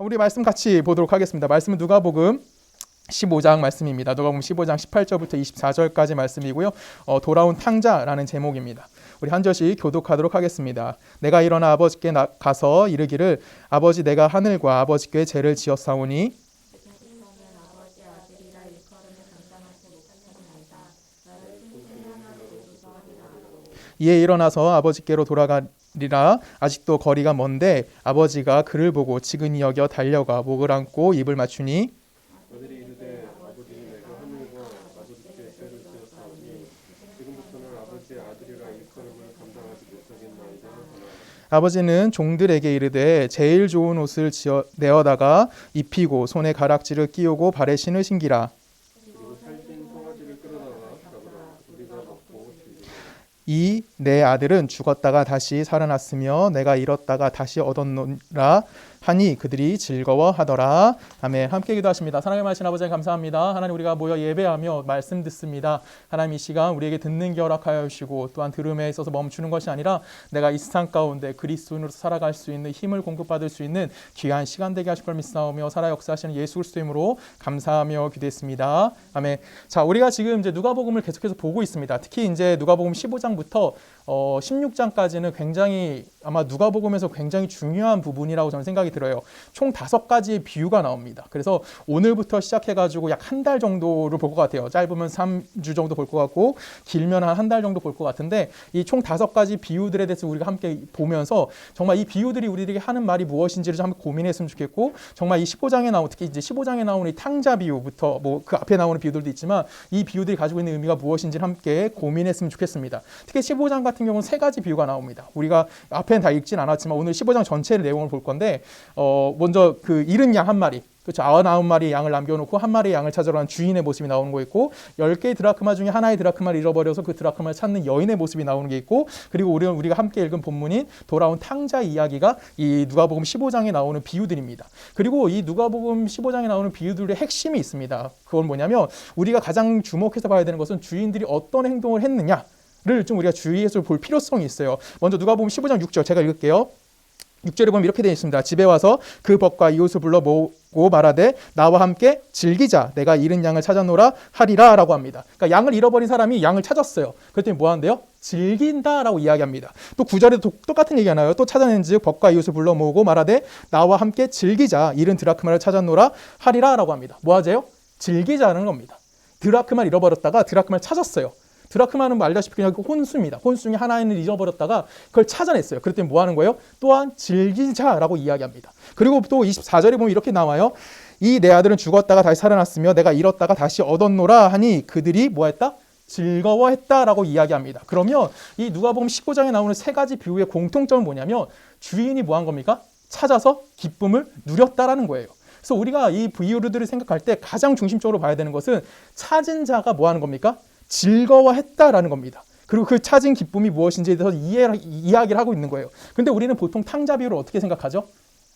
우리 말씀 같이 보도록 하겠습니다. 말씀은 누가복음 15장 말씀입니다. 누가복음 15장 18절부터 24절까지 말씀이고요. 돌아온 탕자라는 제목입니다. 우리 한 절씩 교독하도록 하겠습니다. 내가 일어나 아버지께 가서 이르기를 아버지 내가 하늘과 아버지께 죄를 지었사오니 이에 일어나서 아버지께로 돌아가리라. 아직도 거리가 먼데 아버지가 그를 보고 지근히 여겨 달려가 목을 안고 입을 맞추니 아들이 이르되 아버지 내가 하늘과 아버지께 죄를 지었사오니 지금부터는 아버지의 아들이라 일컬음을 감당하지 못하겠나이다 하나. 아버지는 종들에게 이르되 제일 좋은 옷을 내어다가 입히고 손에 가락지를 끼우고 발에 신을 신기라. 그리고 살찐 송아지를 끌어다가 잡으라. 우리가 먹고 즐기라. 이 내 아들은 죽었다가 다시 살아났으며 내가 잃었다가 다시 얻었노라 하니 그들이 즐거워하더라. 아멘. 함께 기도하십니다. 사랑의 말씀 아버지 감사합니다. 하나님 우리가 모여 예배하며 말씀 듣습니다. 하나님 이 시간 우리에게 듣는 게 허락하여 주시고 또한 들음에 있어서 멈추는 것이 아니라 내가 이 세상 가운데 그리스도인으로 살아갈 수 있는 힘을 공급받을 수 있는 귀한 시간 되게 하실 걸 믿사오며 살아 역사하시는 예수 그리스도 이름으로 감사하며 기도했습니다. 아멘. 자, 우리가 지금 이제 누가복음을 계속해서 보고 있습니다. 특히 이제 누가복음 15장부터 16장까지는 굉장히 아마 누가복음에서 굉장히 중요한 부분이라고 저는 생각이 들어요. 총 5가지의 비유가 나옵니다. 그래서 오늘부터 시작해가지고 약 한 달 정도를 볼 것 같아요. 짧으면 3주 정도 볼 것 같고 길면 한 달 정도 볼 것 같은데 이 총 5가지 비유들에 대해서 우리가 함께 보면서 정말 이 비유들이 우리에게 하는 말이 무엇인지를 좀 한번 고민했으면 좋겠고 정말 이 15장에 나오는 특히 이제 15장에 나오는 이 탕자 비유부터 뭐 그 앞에 나오는 비유들도 있지만 이 비유들이 가지고 있는 의미가 무엇인지를 함께 고민했으면 좋겠습니다. 특히 15장 같은 경우는 3가지 비유가 나옵니다. 우리가 앞에는 다 읽진 않았지만 오늘 15장 전체의 내용을 볼 건데 먼저 그 잃은 양 한 마리, 그렇죠. 99마리의 양을 남겨놓고 한 마리의 양을 찾으러 간 주인의 모습이 나오는 거 있고 10개의 드라크마 중에 하나의 드라크마를 잃어버려서 그 드라크마를 찾는 여인의 모습이 나오는 게 있고 그리고 우리가 함께 읽은 본문인 돌아온 탕자 이야기가 이 누가복음 15장에 나오는 비유들입니다. 그리고 이 누가복음 15장에 나오는 비유들의 핵심이 있습니다. 그건 뭐냐면 우리가 가장 주목해서 봐야 되는 것은 주인들이 어떤 행동을 했느냐 를 좀 우리가 주의해서 볼 필요성이 있어요. 먼저 누가복음 15장 6절 제가 읽을게요. 6절에 보면 이렇게 되어 있습니다. 집에 와서 그 벗과 이웃을 불러 모으고 말하되 나와 함께 즐기자 내가 잃은 양을 찾아노라 하리라 라고 합니다. 그러니까 양을 잃어버린 사람이 양을 찾았어요. 그랬더니 뭐 한대요? 즐긴다 라고 이야기합니다. 또 9절에도 똑같은 얘기가 나와요. 또 찾아낸 즉 벗과 이웃을 불러 모으고 말하되 나와 함께 즐기자 잃은 드라크마를 찾아노라 하리라 라고 합니다. 뭐 하재요? 즐기자는 겁니다. 드라크마를 잃어버렸다가 드라크마를 찾았어요. 드라크마는 뭐 알다시피 그냥 혼수입니다. 혼수 중에 하나를 잊어버렸다가 그걸 찾아냈어요. 그랬더니 뭐 하는 거예요? 또한 즐기자라고 이야기합니다. 그리고 또 24절에 보면 이렇게 나와요. 이 내 아들은 죽었다가 다시 살아났으며 내가 잃었다가 다시 얻었노라 하니 그들이 뭐 했다? 즐거워했다라고 이야기합니다. 그러면 이 누가복음 15장에 나오는 3가지 비유의 공통점은 뭐냐면 주인이 뭐 한 겁니까? 찾아서 기쁨을 누렸다라는 거예요. 그래서 우리가 이 비유들을 생각할 때 가장 중심적으로 봐야 되는 것은 찾은 자가 뭐 하는 겁니까? 즐거워했다라는 겁니다. 그리고 그 찾은 기쁨이 무엇인지에 대해서 이야기를 하고 있는 거예요. 그런데 우리는 보통 탕자 비유를 어떻게 생각하죠?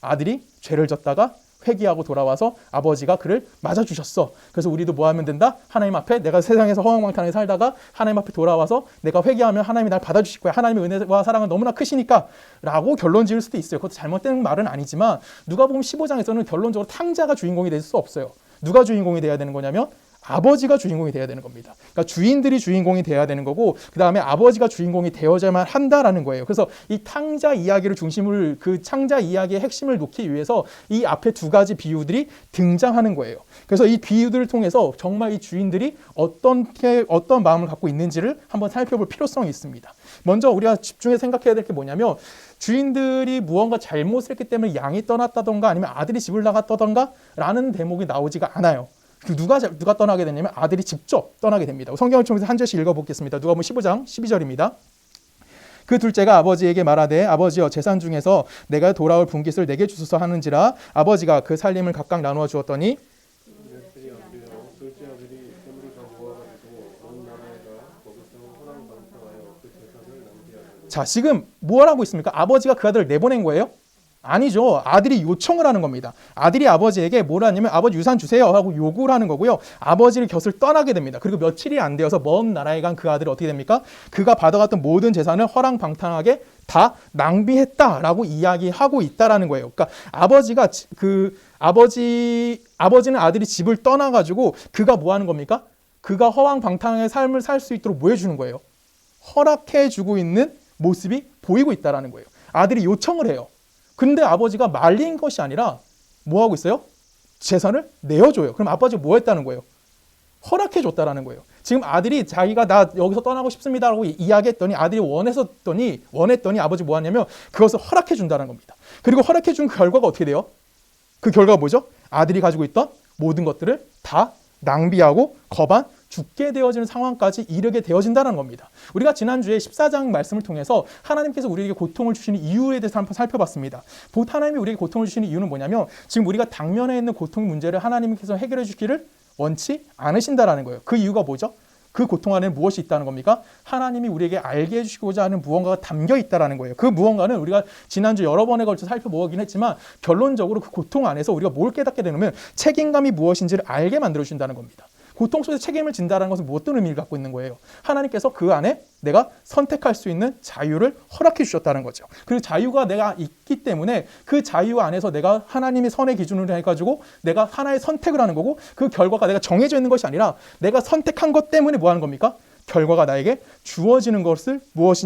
아들이 죄를 졌다가 회개하고 돌아와서 아버지가 그를 맞아주셨어. 그래서 우리도 뭐 하면 된다? 하나님 앞에 내가 세상에서 허황망탕하게 살다가 하나님 앞에 돌아와서 내가 회개하면 하나님이 날 받아주실 거야. 하나님의 은혜와 사랑은 너무나 크시니까 라고 결론 지을 수도 있어요. 그것도 잘못된 말은 아니지만 누가복음 15장에서는 결론적으로 탕자가 주인공이 될 수 없어요. 누가 주인공이 돼야 되는 거냐면 아버지가 주인공이 돼야 되는 겁니다. 그러니까 주인들이 주인공이 돼야 되는 거고 그 다음에 아버지가 주인공이 되어야만 한다라는 거예요. 그래서 이 탕자 이야기를 중심을 그 탕자 이야기의 핵심을 놓기 위해서 이 앞에 2가지 등장하는 거예요. 그래서 이 비유들을 통해서 정말 이 주인들이 어떤 마음을 갖고 있는지를 한번 살펴볼 필요성이 있습니다. 먼저 우리가 집중해서 생각해야 될 게 뭐냐면 주인들이 무언가 잘못을 했기 때문에 양이 떠났다던가 아니면 아들이 집을 나갔다던가 라는 대목이 나오지가 않아요. 누가 떠나게 되냐면 아들이 직접 떠나게 됩니다. 성경을 통해서 한 절씩 읽어보겠습니다. 누가복음 15장 12절입니다. 그 둘째가 아버지에게 말하되 아버지여 재산 중에서 내가 돌아올 분깃을 내게 주소서 하는지라 아버지가 그 살림을 각각 나누어 주었더니 둘째 아들이 재물을 다 모아가지고 먼 나라에가 거기서 호랑방탕하여 그 재산을 낭비하더니. 자 지금 뭘 하고 있습니까? 아버지가 그 아들을 내보낸 거예요? 아니죠. 아들이 요청을 하는 겁니다. 아들이 아버지에게 뭘 하냐면 아버지 유산 주세요 하고 요구를 하는 거고요. 아버지를 곁을 떠나게 됩니다. 그리고 며칠이 안 되어서 먼 나라에 간 그 아들이 어떻게 됩니까? 그가 받아갔던 모든 재산을 허랑방탕하게 다 낭비했다라고 이야기하고 있다라는 거예요. 그러니까 아버지는 아들이 집을 떠나가지고 그가 뭐 하는 겁니까? 그가 허황방탕의 삶을 살 수 있도록 뭐 해주는 거예요? 허락해주고 있는 모습이 보이고 있다라는 거예요. 아들이 요청을 해요. 근데 아버지가 말린 것이 아니라 뭐 하고 있어요? 재산을 내어줘요. 그럼 아버지가 뭐 했다는 거예요? 허락해줬다라는 거예요. 지금 아들이 자기가 나 여기서 떠나고 싶습니다라고 이야기했더니 아들이 원했더니 아버지 뭐 하냐면 그것을 허락해준다는 겁니다. 그리고 허락해준 결과가 어떻게 돼요? 그 결과가 뭐죠? 아들이 가지고 있던 모든 것들을 다 낭비하고 거반 죽게 되어지는 상황까지 이르게 되어진다는 겁니다. 우리가 지난주에 14장 말씀을 통해서 하나님께서 우리에게 고통을 주시는 이유에 대해서 한번 살펴봤습니다. 하나님이 우리에게 고통을 주시는 이유는 뭐냐면 지금 우리가 당면에 있는 고통 문제를 하나님께서 해결해 주기를 원치 않으신다라는 거예요. 그 이유가 뭐죠? 그 고통 안에 무엇이 있다는 겁니까? 하나님이 우리에게 알게 해주시고자 하는 무언가가 담겨 있다는 거예요. 그 무언가는 우리가 지난주 여러 번에 걸쳐 살펴보긴 했지만 결론적으로 그 고통 안에서 우리가 뭘 깨닫게 되냐면 책임감이 무엇인지를 알게 만들어준다는 겁니다. 고통 속에서 책임을 진다는 것은 어떤 의미를 갖고 있는 거예요? 하나님께서 그 안에 내가 선택할 수 있는 자유를 허락해 주셨다는 거죠. 그 자유가 내가 있기 때문에 그 자유 안에서 내가 하나님의 선의 기준으로 해가지고 내가 하나의 선택을 하는 거고 그 결과가 내가 정해져 있는 것이 아니라 내가 선택한 것 때문에 뭐 하는 겁니까? 결과가 나에게 주어지는 것을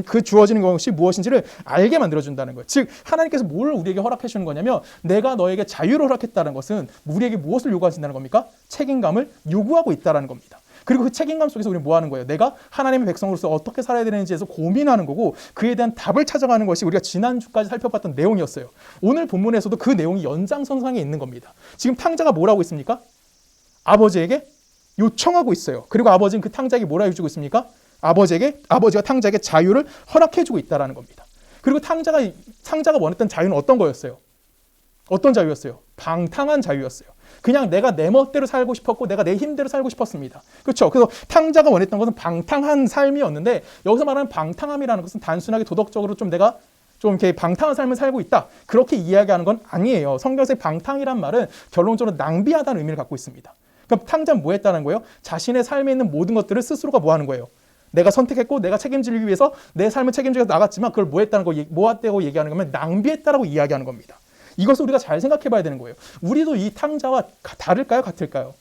그 주어지는 것이 무엇인지를 알게 만들어준다는 거예요. 즉 하나님께서 뭘 우리에게 허락해 주는 거냐면 내가 너에게 자유를 허락했다는 것은 우리에게 무엇을 요구하신다는 겁니까? 책임감을 요구하고 있다는 겁니다. 그리고 그 책임감 속에서 우리는 뭐 하는 거예요? 내가 하나님의 백성으로서 어떻게 살아야 되는지에서 고민하는 거고 그에 대한 답을 찾아가는 것이 우리가 지난주까지 살펴봤던 내용이었어요. 오늘 본문에서도 그 내용이 연장선상에 있는 겁니다. 지금 탕자가 뭐라고 있습니까? 아버지에게 요청하고 있어요. 그리고 아버지는 그 탕자에게 뭐라 해주고 있습니까? 아버지가 탕자에게 자유를 허락해주고 있다는 겁니다. 그리고 탕자가 원했던 자유는 어떤 거였어요? 어떤 자유였어요? 방탕한 자유였어요. 그냥 내가 내 멋대로 살고 싶었고 내가 내 힘대로 살고 싶었습니다. 그렇죠? 그래서 탕자가 원했던 것은 방탕한 삶이었는데 여기서 말하는 방탕함이라는 것은 단순하게 도덕적으로 좀 내가 좀 이렇게 방탕한 삶을 살고 있다. 그렇게 이야기하는 건 아니에요. 성경에서 방탕이란 말은 결론적으로 낭비하다는 의미를 갖고 있습니다. 그럼 탕자는 뭐 했다는 거예요? 자신의 삶에 있는 모든 것들을 스스로가 뭐 하는 거예요? 내가 선택했고 내가 책임지기 위해서 내 삶을 책임지고 나갔지만 그걸 뭐 했다는 거, 뭐 했다고 얘기하는 거면 낭비했다라고 이야기하는 겁니다. 이것을 우리가 잘 생각해 봐야 되는 거예요. 우리도 이 탕자와 다를까요? 같을까요?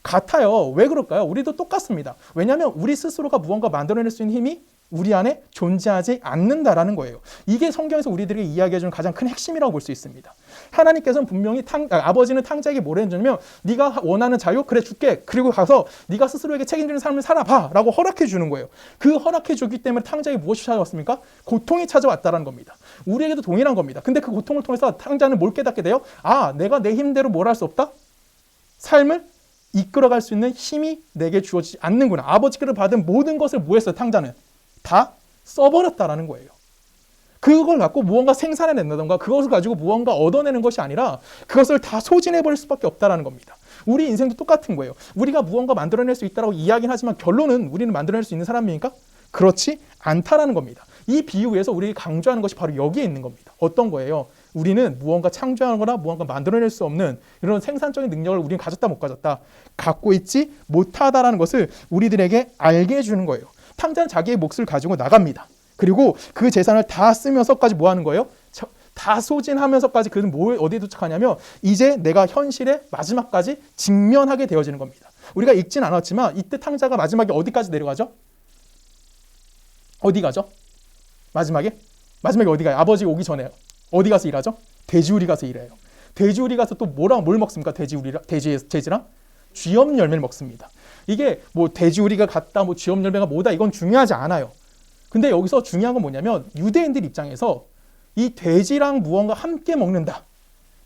같아요. 왜 그럴까요? 우리도 똑같습니다. 왜냐하면 우리 스스로가 무언가 만들어낼 수 있는 힘이 우리 안에 존재하지 않는다라는 거예요. 이게 성경에서 우리들에게 이야기해주는 가장 큰 핵심이라고 볼 수 있습니다. 하나님께서는 분명히 아버지는 탕자에게 뭐라 했냐면 네가 원하는 자유? 그래 줄게. 그리고 가서 네가 스스로에게 책임지는 삶을 살아봐 라고 허락해 주는 거예요. 그 허락해 주기 때문에 탕자에게 무엇이 찾아왔습니까? 고통이 찾아왔다는 겁니다. 우리에게도 동일한 겁니다. 근데 그 고통을 통해서 탕자는 뭘 깨닫게 돼요? 아, 내가 내 힘대로 뭘 할 수 없다? 삶을 이끌어갈 수 있는 힘이 내게 주어지지 않는구나. 아버지께로 받은 모든 것을 뭐 했어요? 탕자는 다 써버렸다라는 거예요. 그걸 갖고 무언가 생산해낸다던가 그것을 가지고 무언가 얻어내는 것이 아니라 그것을 다 소진해버릴 수밖에 없다라는 겁니다. 우리 인생도 똑같은 거예요. 우리가 무언가 만들어낼 수 있다고 이야기는 하지만 결론은 우리는 만들어낼 수 있는 사람입니까? 그렇지 않다라는 겁니다. 이 비유에서 우리에게 강조하는 것이 바로 여기에 있는 겁니다. 어떤 거예요? 우리는 무언가 창조하거나 무언가 만들어낼 수 없는 이런 생산적인 능력을 우리는 가졌다 못 가졌다 갖고 있지 못하다라는 것을 우리들에게 알게 해주는 거예요. 탕자는 자기의 몫을 가지고 나갑니다. 그리고 그 재산을 다 쓰면서까지 뭐 하는 거예요? 다 소진하면서까지 그는 어디에 도착하냐면 이제 내가 현실의 마지막까지 직면하게 되어지는 겁니다. 우리가 읽진 않았지만 이때 탕자가 마지막에 어디까지 내려가죠? 어디 가죠? 마지막에 어디 가요? 아버지가 오기 전에 어디 가서 일하죠? 돼지우리 가서 일해요. 돼지우리 가서 또 뭘 먹습니까? 돼지랑 쥐염 열매를 먹습니다. 이게 뭐 돼지우리가 같다, 뭐 쥐염 열매가 뭐다 이건 중요하지 않아요. 근데 여기서 중요한 건 뭐냐면 유대인들 입장에서 이 돼지랑 무언가 함께 먹는다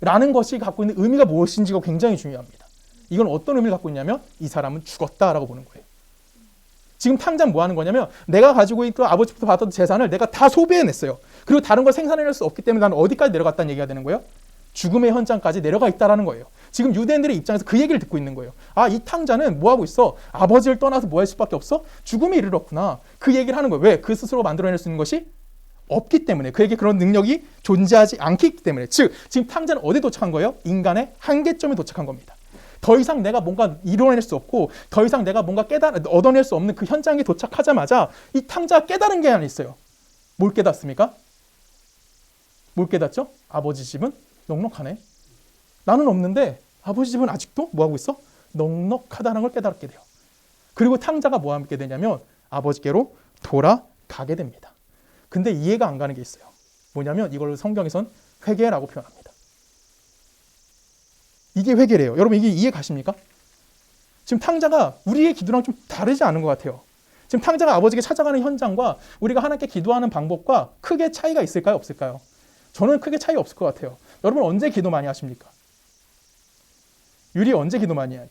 라는 것이 갖고 있는 의미가 무엇인지가 굉장히 중요합니다. 이건 어떤 의미를 갖고 있냐면 이 사람은 죽었다라고 보는 거예요. 지금 탕자는 뭐 하는 거냐면 내가 가지고 있던 아버지부터 받았던 재산을 내가 다 소비해냈어요. 그리고 다른 걸 생산해낼 수 없기 때문에 나는 어디까지 내려갔다는 얘기가 되는 거예요? 죽음의 현장까지 내려가 있다라는 거예요. 지금 유대인들의 입장에서 그 얘기를 듣고 있는 거예요. 아, 이 탕자는 뭐 하고 있어? 아버지를 떠나서 뭐 할 수밖에 없어? 죽음에 이르렀구나. 그 얘기를 하는 거예요. 왜? 그 스스로 만들어낼 수 있는 것이 없기 때문에. 그에게 그런 능력이 존재하지 않기 때문에. 즉, 지금 탕자는 어디에 도착한 거예요? 인간의 한계점에 도착한 겁니다. 더 이상 내가 뭔가 이뤄낼 수 없고 더 이상 내가 뭔가 얻어낼 수 없는 그 현장에 도착하자마자 이 탕자가 깨달은 게 하나 있어요. 뭘 깨닫습니까? 뭘 깨닫죠? 아버지 집은 넉넉하네. 나는 없는데 아버지 집은 아직도 뭐하고 있어? 넉넉하다는 걸 깨닫게 돼요. 그리고 탕자가 뭐 하게 되냐면 아버지께로 돌아가게 됩니다. 근데 이해가 안 가는 게 있어요. 뭐냐면 이걸 성경에선 회개라고 표현합니다. 이게 회개래요. 여러분 이게 이해 가십니까? 지금 탕자가 우리의 기도랑 좀 다르지 않은 것 같아요. 지금 탕자가 아버지께 찾아가는 현장과 우리가 하나님께 기도하는 방법과 크게 차이가 있을까요? 없을까요? 저는 크게 차이가 없을 것 같아요. 여러분 언제 기도 많이 하십니까? 유리 언제 기도 많이 하니?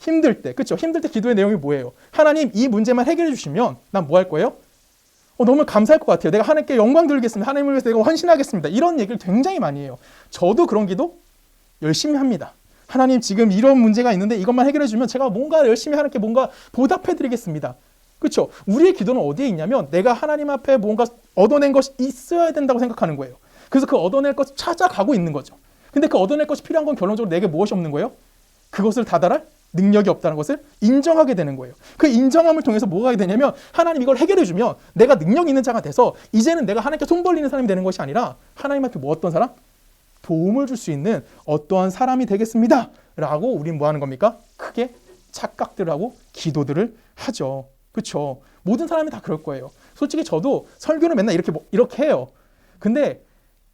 힘들 때. 그렇죠? 힘들 때 기도의 내용이 뭐예요? 하나님 이 문제만 해결해 주시면 난 뭐 할 거예요? 너무 감사할 것 같아요. 내가 하나님께 영광 돌리겠습니다. 하나님을 위해서 내가 헌신하겠습니다. 이런 얘기를 굉장히 많이 해요. 저도 그런 기도 열심히 합니다. 하나님 지금 이런 문제가 있는데 이것만 해결해 주면 제가 뭔가 열심히 하나님께 뭔가 보답해 드리겠습니다. 그렇죠? 우리의 기도는 어디에 있냐면 내가 하나님 앞에 뭔가 얻어낸 것이 있어야 된다고 생각하는 거예요. 그래서 그 얻어낼 것을 찾아가고 있는 거죠. 근데 그 얻어낼 것이 필요한 건 결론적으로 내게 무엇이 없는 거예요? 그것을 다달할 능력이 없다는 것을 인정하게 되는 거예요. 그 인정함을 통해서 뭐가 되냐면 하나님 이걸 해결해 주면 내가 능력 있는 자가 돼서 이제는 내가 하나님께 손 벌리는 사람이 되는 것이 아니라 하나님 앞에 뭐 어떤 사람? 도움을 줄 수 있는 어떠한 사람이 되겠습니다. 라고 우리는 뭐 하는 겁니까? 크게 착각들을 하고 기도들을 하죠. 그렇죠? 모든 사람이 다 그럴 거예요. 솔직히 저도 설교를 맨날 이렇게 해요. 근데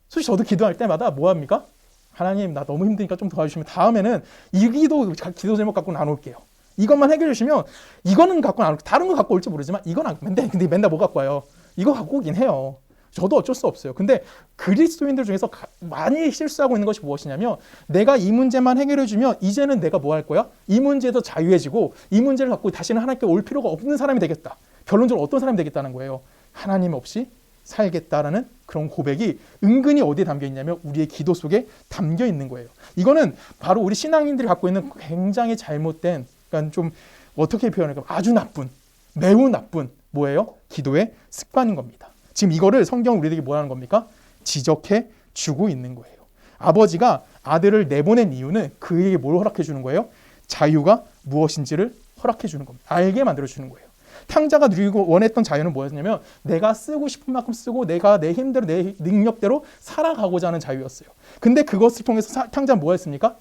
솔직히 저도 기도할 때마다 뭐 합니까? 하나님 나 너무 힘드니까 좀 도와주시면 다음에는 이 기도 제목 갖고 나눌게요. 이것만 해결해 주시면 이거는 갖고 나눌게요. 다른 거 갖고 올지 모르지만 이건 근데 맨날 뭐 갖고 와요? 이거 갖고 오긴 해요. 저도 어쩔 수 없어요. 근데 그리스도인들 중에서 많이 실수하고 있는 것이 무엇이냐면 내가 이 문제만 해결해 주면 이제는 내가 뭐 할 거야? 이 문제에서 자유해지고 이 문제를 갖고 다시는 하나님께 올 필요가 없는 사람이 되겠다. 결론적으로 어떤 사람이 되겠다는 거예요? 하나님 없이 살겠다라는 그런 고백이 은근히 어디에 담겨 있냐면 우리의 기도 속에 담겨 있는 거예요. 이거는 바로 우리 신앙인들이 갖고 있는 굉장히 잘못된, 그러니까 좀 어떻게 표현할까? 아주 나쁜, 매우 나쁜 뭐예요? 기도의 습관인 겁니다. 지금 이거를 성경 우리에게 뭐라는 겁니까? 지적해 주고 있는 거예요. 아버지가 아들을 내보낸 이유는 그에게 뭘 허락해 주는 거예요? 자유가 무엇인지를 허락해 주는 겁니다. 알게 만들어 주는 거예요. 탕자가 누리고 원했던 자유는 뭐였냐면 내가 쓰고 싶은 만큼 쓰고 내가 내 힘대로 내 능력대로 살아가고자 하는 자유였어요. 근데 그것을 통해서 탕자는 뭐 했습니까?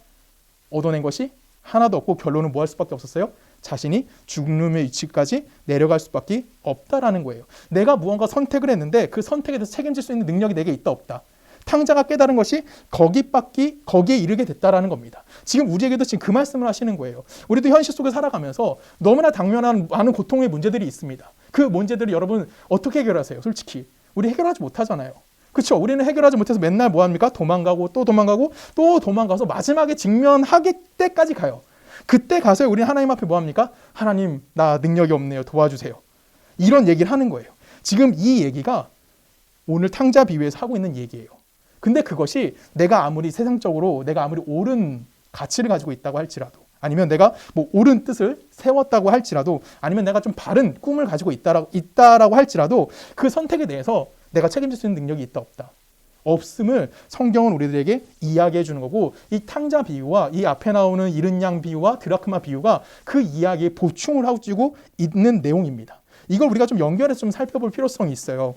얻어낸 것이 하나도 없고 결론은 뭐 할 수밖에 없었어요? 자신이 죽음의 위치까지 내려갈 수밖에 없다라는 거예요. 내가 무언가 선택을 했는데 그 선택에 대해서 책임질 수 있는 능력이 내게 있다 없다. 탕자가 깨달은 것이 거기에 이르게 됐다라는 겁니다. 지금 우리에게도 지금 그 말씀을 하시는 거예요. 우리도 현실 속에 살아가면서 너무나 당면한 많은 고통의 문제들이 있습니다. 그 문제들을 여러분 어떻게 해결하세요? 솔직히 우리 해결하지 못하잖아요. 그렇죠? 우리는 해결하지 못해서 맨날 뭐 합니까? 도망가고 또 도망가고 또 도망가서 마지막에 직면하기 때까지 가요. 그때 가서 우리는 하나님 앞에 뭐 합니까? 하나님 나 능력이 없네요. 도와주세요. 이런 얘기를 하는 거예요. 지금 이 얘기가 오늘 탕자 비유에서 하고 있는 얘기예요. 근데 그것이 내가 아무리 세상적으로 내가 아무리 옳은 가치를 가지고 있다고 할지라도 아니면 내가 뭐 옳은 뜻을 세웠다고 할지라도 아니면 내가 좀 바른 꿈을 가지고 있다라고 할지라도 그 선택에 대해서 내가 책임질 수 있는 능력이 있다 없다. 없음을 성경은 우리들에게 이야기해 주는 거고 이 탕자 비유와 이 앞에 나오는 잃은 양 비유와 드라크마 비유가 그 이야기에 보충을 하고 주고 있는 내용입니다. 이걸 우리가 좀 연결해서 좀 살펴볼 필요성이 있어요.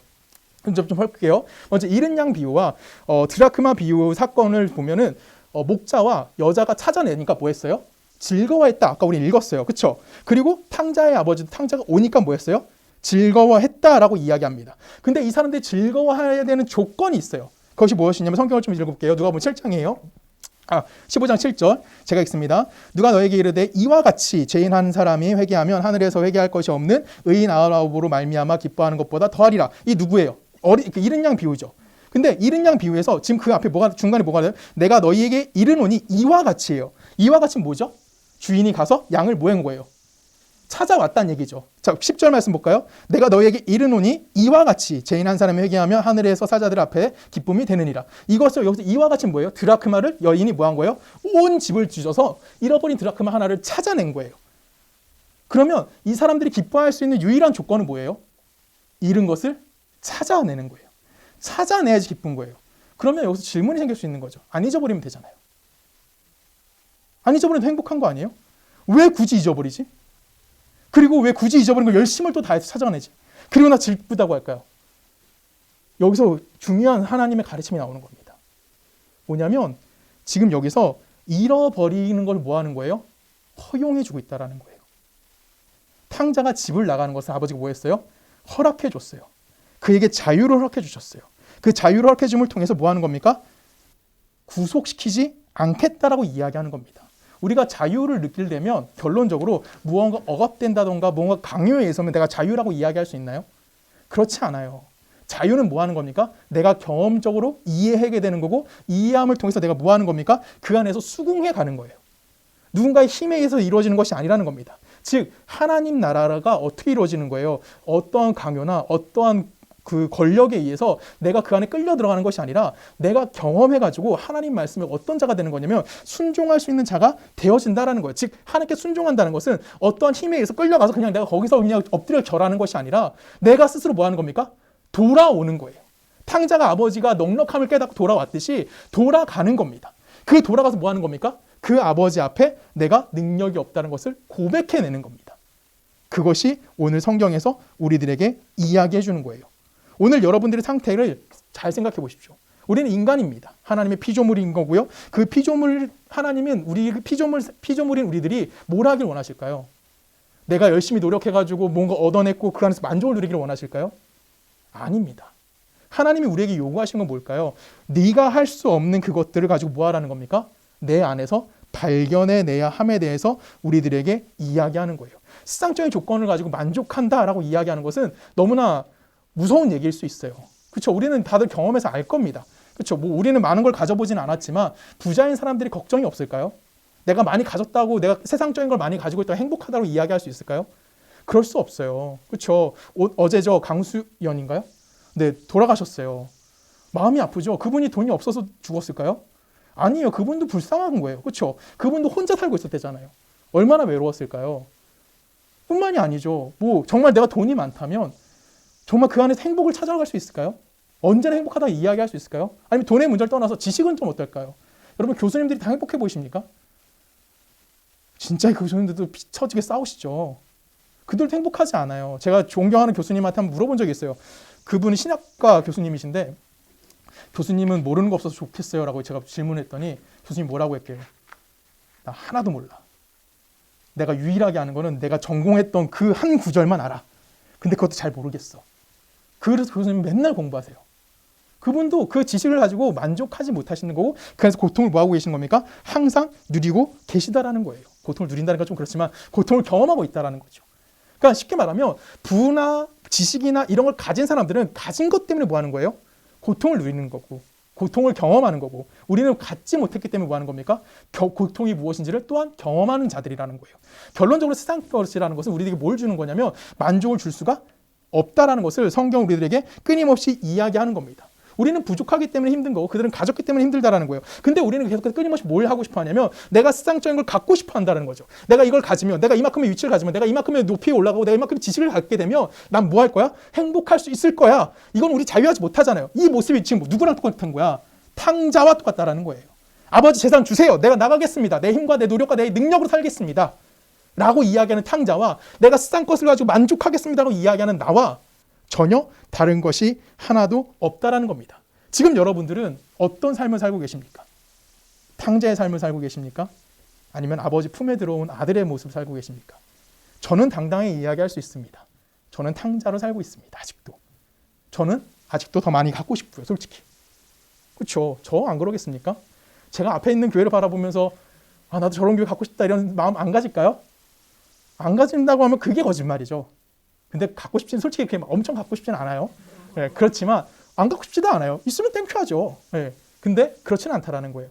좀 볼게요. 먼저 잃은 양 비유와 드라크마 비유 사건을 보면은 목자와 여자가 찾아내니까 뭐 했어요? 즐거워했다. 아까 우리 읽었어요. 그렇죠? 그리고 탕자의 아버지도 탕자가 오니까 뭐 했어요? 즐거워했다라고 이야기합니다. 근데 이 사람들이 즐거워해야 되는 조건이 있어요. 그것이 무엇이냐면 성경을 좀 읽어볼게요. 누가복음 7장이에요. 15장 7절 제가 읽습니다. 누가 너에게 이르되 이와 같이 죄인 한 사람이 회개하면 하늘에서 회개할 것이 없는 의인 99으로 말미암아 기뻐하는 것보다 더하리라. 이 누구예요? 잃은 양 비유죠. 근데 잃은 양 비유에서 지금 그 앞에 중간에 뭐가 돼요? 내가 너희에게 이르노니 이와 같이예요. 이와 같이는 뭐죠? 주인이 가서 양을 뭐 한 거예요? 찾아왔다는 얘기죠. 자, 10절 말씀 볼까요? 내가 너희에게 이르노니 이와 같이 죄인 한 사람이 회개하면 하늘에서 사자들 앞에 기쁨이 되느니라. 이것을 여기서 이와 같이는 뭐예요? 드라크마를 여인이 뭐 한 거예요? 온 집을 뒤져서 잃어버린 드라크마 하나를 찾아낸 거예요. 그러면 이 사람들이 기뻐할 수 있는 유일한 조건은 뭐예요? 잃은 것을 찾아내는 거예요. 찾아내야지 기쁜 거예요. 그러면 여기서 질문이 생길 수 있는 거죠. 안 잊어버리면 되잖아요. 안 잊어버리면 행복한 거 아니에요? 왜 굳이 잊어버리지? 그리고 왜 굳이 잊어버린 걸 열심을 또 다해서 찾아내지? 그리고 나 질쁘다고 할까요? 여기서 중요한 하나님의 가르침이 나오는 겁니다. 뭐냐면 지금 여기서 잃어버리는 걸 뭐 하는 거예요? 허용해주고 있다라는 거예요. 탕자가 집을 나가는 것을 아버지가 뭐 했어요? 허락해 줬어요. 그에게 자유를 허락해 주셨어요. 그 자유를 허락해 줌을 통해서 뭐 하는 겁니까? 구속시키지 않겠다라고 이야기하는 겁니다. 우리가 자유를 느낄 때면 결론적으로 무언가 억압된다던가 뭔가 강요에 의해서는 내가 자유라고 이야기할 수 있나요? 그렇지 않아요. 자유는 뭐 하는 겁니까? 내가 경험적으로 이해하게 되는 거고, 이해함을 통해서 내가 뭐 하는 겁니까? 그 안에서 수긍해 가는 거예요. 누군가의 힘에 의해서 이루어지는 것이 아니라는 겁니다. 즉 하나님 나라가 어떻게 이루어지는 거예요? 어떠한 강요나 어떠한 그 권력에 의해서 내가 그 안에 끌려 들어가는 것이 아니라 내가 경험해가지고 하나님 말씀에 어떤 자가 되는 거냐면 순종할 수 있는 자가 되어진다라는 거예요. 즉 하나님께 순종한다는 것은 어떠한 힘에 의해서 끌려가서 그냥 내가 거기서 그냥 엎드려 절하는 것이 아니라 내가 스스로 뭐 하는 겁니까? 돌아오는 거예요. 탕자가 아버지가 넉넉함을 깨닫고 돌아왔듯이 돌아가는 겁니다. 그 돌아가서 뭐 하는 겁니까? 그 아버지 앞에 내가 능력이 없다는 것을 고백해내는 겁니다. 그것이 오늘 성경에서 우리들에게 이야기해 주는 거예요. 오늘 여러분들의 상태를 잘 생각해 보십시오. 우리는 인간입니다. 하나님의 피조물인 거고요. 그 피조물, 하나님은 우리 피조물인 우리들이 뭘 하길 원하실까요? 내가 열심히 노력해가지고 뭔가 얻어냈고 그 안에서 만족을 누리기를 원하실까요? 아닙니다. 하나님이 우리에게 요구하신 건 뭘까요? 네가 할 수 없는 그것들을 가지고 뭐 하라는 겁니까? 내 안에서 발견해내야 함에 대해서 우리들에게 이야기하는 거예요. 세상적인 조건을 가지고 만족한다라고 이야기하는 것은 너무나 무서운 얘기일 수 있어요. 그렇죠? 우리는 다들 경험해서 알 겁니다. 그렇죠? 뭐 우리는 많은 걸 가져보지는 않았지만 부자인 사람들이 걱정이 없을까요? 내가 많이 가졌다고 내가 세상적인 걸 많이 가지고 있다고 행복하다고 이야기할 수 있을까요? 그럴 수 없어요. 그렇죠? 어제 저 강수연인가요? 네, 돌아가셨어요. 마음이 아프죠? 그분이 돈이 없어서 죽었을까요? 아니에요. 그분도 불쌍한 거예요. 그렇죠? 그분도 혼자 살고 있었대잖아요. 얼마나 외로웠을까요? 뿐만이 아니죠. 뭐 정말 내가 돈이 많다면 정말 그 안에서 행복을 찾아갈 수 있을까요? 언제나 행복하다고 이야기할 수 있을까요? 아니면 돈의 문제를 떠나서 지식은 좀 어떨까요? 여러분 교수님들이 다 행복해 보이십니까? 진짜 교수님들도 피처지게 싸우시죠. 그들도 행복하지 않아요. 제가 존경하는 교수님한테 한번 물어본 적이 있어요. 그분이 신학과 교수님이신데 교수님은 모르는 거 없어서 좋겠어요 라고 제가 질문했더니 교수님 뭐라고 했게요? 나 하나도 몰라. 내가 유일하게 아는 거는 내가 전공했던 그 한 구절만 알아. 근데 그것도 잘 모르겠어. 그래서 교수님 맨날 공부하세요. 그분도 그 지식을 가지고 만족하지 못하시는 거고 그래서 고통을 뭐하고 계신 겁니까? 항상 누리고 계시다라는 거예요. 고통을 누린다는 건 좀 그렇지만 고통을 경험하고 있다라는 거죠. 그러니까 쉽게 말하면 부나 지식이나 이런 걸 가진 사람들은 가진 것 때문에 뭐 하는 거예요? 고통을 누리는 거고 고통을 경험하는 거고 우리는 갖지 못했기 때문에 뭐 하는 겁니까? 고통이 무엇인지를 또한 경험하는 자들이라는 거예요. 결론적으로 세상 것이라는 것은 우리에게 뭘 주는 거냐면 만족을 줄 수가 없다라는 것을 성경 우리들에게 끊임없이 이야기하는 겁니다. 우리는 부족하기 때문에 힘든 거고 그들은 가졌기 때문에 힘들다라는 거예요. 근데 우리는 계속해서 끊임없이 뭘 하고 싶어 하냐면 내가 세상적인 걸 갖고 싶어 한다는 거죠. 내가 이걸 가지면 내가 이만큼의 위치를 가지면 내가 이만큼의 높이에 올라가고 내가 이만큼의 지식을 갖게 되면 난 뭐 할 거야? 행복할 수 있을 거야. 이건 우리 자유하지 못하잖아요. 이 모습이 지금 누구랑 똑같은 거야? 탕자와 똑같다라는 거예요. 아버지 재산 주세요. 내가 나가겠습니다. 내 힘과 내 노력과 내 능력으로 살겠습니다. 라고 이야기하는 탕자와 내가 세상 것을 가지고 만족하겠습니다라고 이야기하는 나와 전혀 다른 것이 하나도 없다라는 겁니다. 지금 여러분들은 어떤 삶을 살고 계십니까? 탕자의 삶을 살고 계십니까? 아니면 아버지 품에 들어온 아들의 모습을 살고 계십니까? 저는 당당히 이야기할 수 있습니다. 저는 탕자로 살고 있습니다. 아직도. 저는 아직도 더 많이 갖고 싶고요. 솔직히. 그렇죠? 저 안 그러겠습니까? 제가 앞에 있는 교회를 바라보면서 아 나도 저런 교회 갖고 싶다 이런 마음 안 가질까요? 안 가진다고 하면 그게 거짓말이죠. 근데 갖고 싶지는 솔직히 그렇게 엄청 갖고 싶지는 않아요. 네, 그렇지만 안 갖고 싶지도 않아요. 있으면 땡큐하죠. 네, 근데 그렇지는 않다라는 거예요.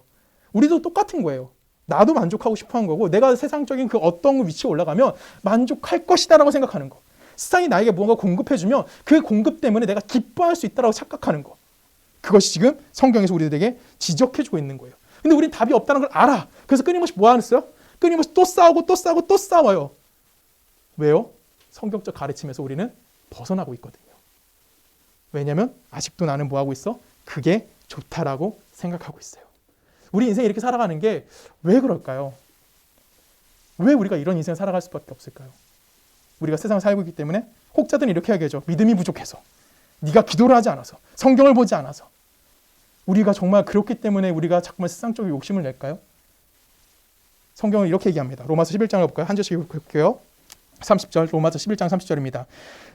우리도 똑같은 거예요. 나도 만족하고 싶어한 거고 내가 세상적인 그 어떤 위치에 올라가면 만족할 것이다라고 생각하는 거. 세상이 나에게 뭔가 공급해주면 그 공급 때문에 내가 기뻐할 수 있다라고 착각하는 거. 그것이 지금 성경에서 우리들에게 지적해주고 있는 거예요. 근데 우리는 답이 없다는 걸 알아. 그래서 끊임없이 뭐 하겠어요? 끊임없이 또 싸우고 또 싸우고 또 싸워요. 왜요? 성경적 가르침에서 우리는 벗어나고 있거든요. 왜냐하면 아직도 나는 뭐 하고 있어? 그게 좋다라고 생각하고 있어요. 우리 인생이 이렇게 살아가는 게 왜 그럴까요? 왜 우리가 이런 인생을 살아갈 수밖에 없을까요? 우리가 세상을 살고 있기 때문에 혹자들은 이렇게 이야기하죠. 믿음이 부족해서. 네가 기도를 하지 않아서, 성경을 보지 않아서. 우리가 정말 그렇기 때문에 우리가 자꾸만 세상적인 욕심을 낼까요? 성경은 이렇게 얘기합니다. 로마서 11장을 볼까요? 한 절씩 볼게요. 30절, 로마서 11장 30절입니다.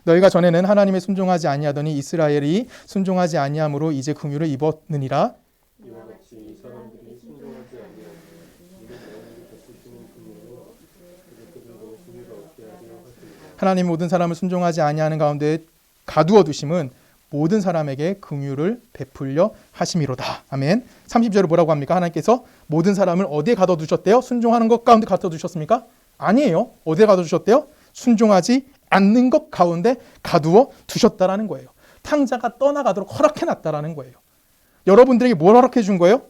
너희가 전에는 하나님의 순종하지 아니하더니 이스라엘이 순종하지 아니함으로 이제 긍휼을 입었느니라. 이와 같이 이 사람들이 순종하지 아니하고 우리 하나님이 베푸시는 긍휼로 그들도 긍휼을 얻게 하려 하십니다. 하나님 모든 사람을 순종하지 아니하는 가운데 가두어 두심은 모든 사람에게 긍휼을 베풀려 하심이로다. 아멘. 30절에 뭐라고 합니까? 하나님께서 모든 사람을 어디에 가둬 두셨대요? 순종하는 것 가운데 가둬 두셨습니까? 아니에요. 어디에 가둬 두셨대요? 순종하지 않는 것 가운데 가두어 두셨다라는 거예요. 탕자가 떠나가도록 허락해 놨다라는 거예요. 여러분들에게 뭘 허락해 준 거예요?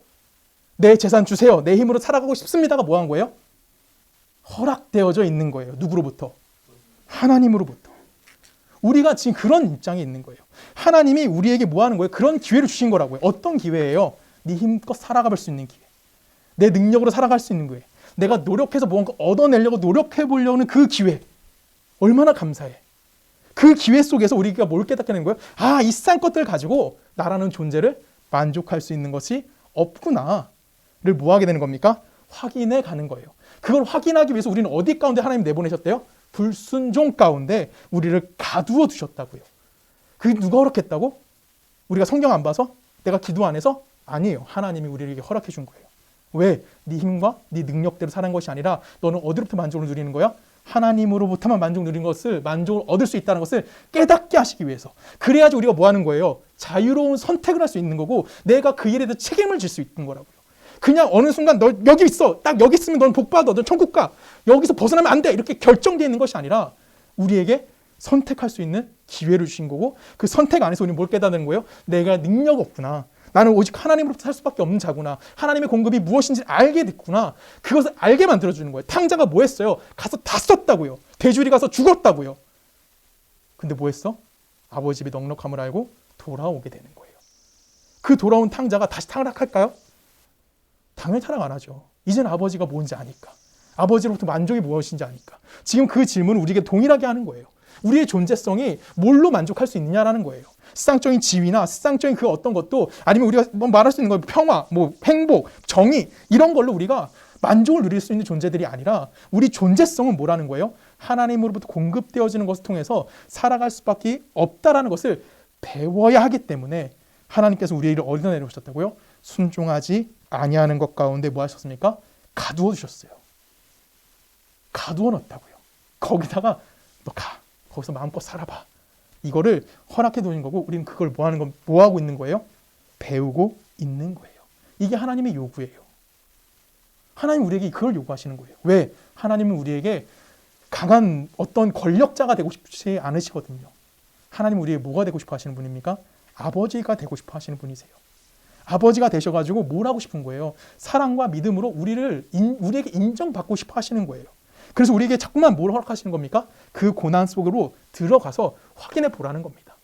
내 재산 주세요. 내 힘으로 살아가고 싶습니다가 뭐 한 거예요? 허락되어져 있는 거예요. 누구로부터? 하나님으로부터. 우리가 지금 그런 입장에 있는 거예요. 하나님이 우리에게 뭐 하는 거예요? 그런 기회를 주신 거라고요. 어떤 기회예요? 네 힘껏 살아가 볼 수 있는 기회. 내 능력으로 살아갈 수 있는 기회. 내가 노력해서 뭔가 얻어내려고 노력해 보려는 그 기회. 얼마나 감사해. 그 기회 속에서 우리가 뭘 깨닫게 되는 거예요? 아, 이 싼 것들 가지고 나라는 존재를 만족할 수 있는 것이 없구나를 뭐 하게 되는 겁니까? 확인해 가는 거예요. 그걸 확인하기 위해서 우리는 어디 가운데 하나님 내보내셨대요? 불순종 가운데 우리를 가두어 두셨다고요. 그게 누가 허락했다고? 우리가 성경 안 봐서? 내가 기도 안 해서? 아니에요. 하나님이 우리에게 허락해 준 거예요. 왜? 네 힘과 네 능력대로 사는 것이 아니라 너는 어디로부터 만족을 누리는 거야? 하나님으로부터만 만족 누리는 것을, 만족을 얻을 수 있다는 것을 깨닫게 하시기 위해서. 그래야지 우리가 뭐 하는 거예요? 자유로운 선택을 할 수 있는 거고 내가 그 일에 대해 책임을 질 수 있는 거라고요. 그냥 어느 순간 너 여기 있어. 딱 여기 있으면 넌 복 받아. 넌 천국 가. 여기서 벗어나면 안 돼. 이렇게 결정되어 있는 것이 아니라 우리에게 선택할 수 있는 기회를 주신 거고 그 선택 안에서 우리는 뭘 깨닫는 거예요? 내가 능력 없구나. 나는 오직 하나님으로부터 살 수밖에 없는 자구나. 하나님의 공급이 무엇인지 알게 됐구나. 그것을 알게 만들어주는 거예요. 탕자가 뭐 했어요? 가서 다 썼다고요. 대줄이 가서 죽었다고요. 근데 뭐 했어? 아버지 집의 넉넉함을 알고 돌아오게 되는 거예요. 그 돌아온 탕자가 다시 타락할까요? 당연히 타락 안 하죠. 이제는 아버지가 뭔지 아니까. 아버지로부터 만족이 무엇인지 아니까. 지금 그 질문을 우리에게 동일하게 하는 거예요. 우리의 존재성이 뭘로 만족할 수 있느냐라는 거예요. 세상적인 지위나 세상적인 그 어떤 것도 아니면 우리가 뭐 말할 수 있는 건 평화, 뭐 행복, 정의 이런 걸로 우리가 만족을 누릴 수 있는 존재들이 아니라 우리 존재성은 뭐라는 거예요? 하나님으로부터 공급되어지는 것을 통해서 살아갈 수밖에 없다라는 것을 배워야 하기 때문에 하나님께서 우리를 어디다 내려오셨다고요? 순종하지 아니하는 것 가운데 뭐 하셨습니까? 가두어 주셨어요. 가두어 놨다고요. 거기다가 너 가. 거기서 마음껏 살아봐. 이거를 허락해 두신 거고 우리는 그걸 뭐 하고 있는 거예요? 배우고 있는 거예요. 이게 하나님의 요구예요. 하나님 우리에게 그걸 요구하시는 거예요. 왜? 하나님은 우리에게 강한 어떤 권력자가 되고 싶지 않으시거든요. 하나님 우리에게 뭐가 되고 싶어 하시는 분입니까? 아버지가 되고 싶어 하시는 분이세요. 아버지가 되셔가지고 뭘 하고 싶은 거예요? 사랑과 믿음으로 우리에게 인정받고 싶어 하시는 거예요. 그래서 우리에게 자꾸만 뭘 허락하시는 겁니까? 그 고난 속으로 들어가서 확인해 보라는 겁니다.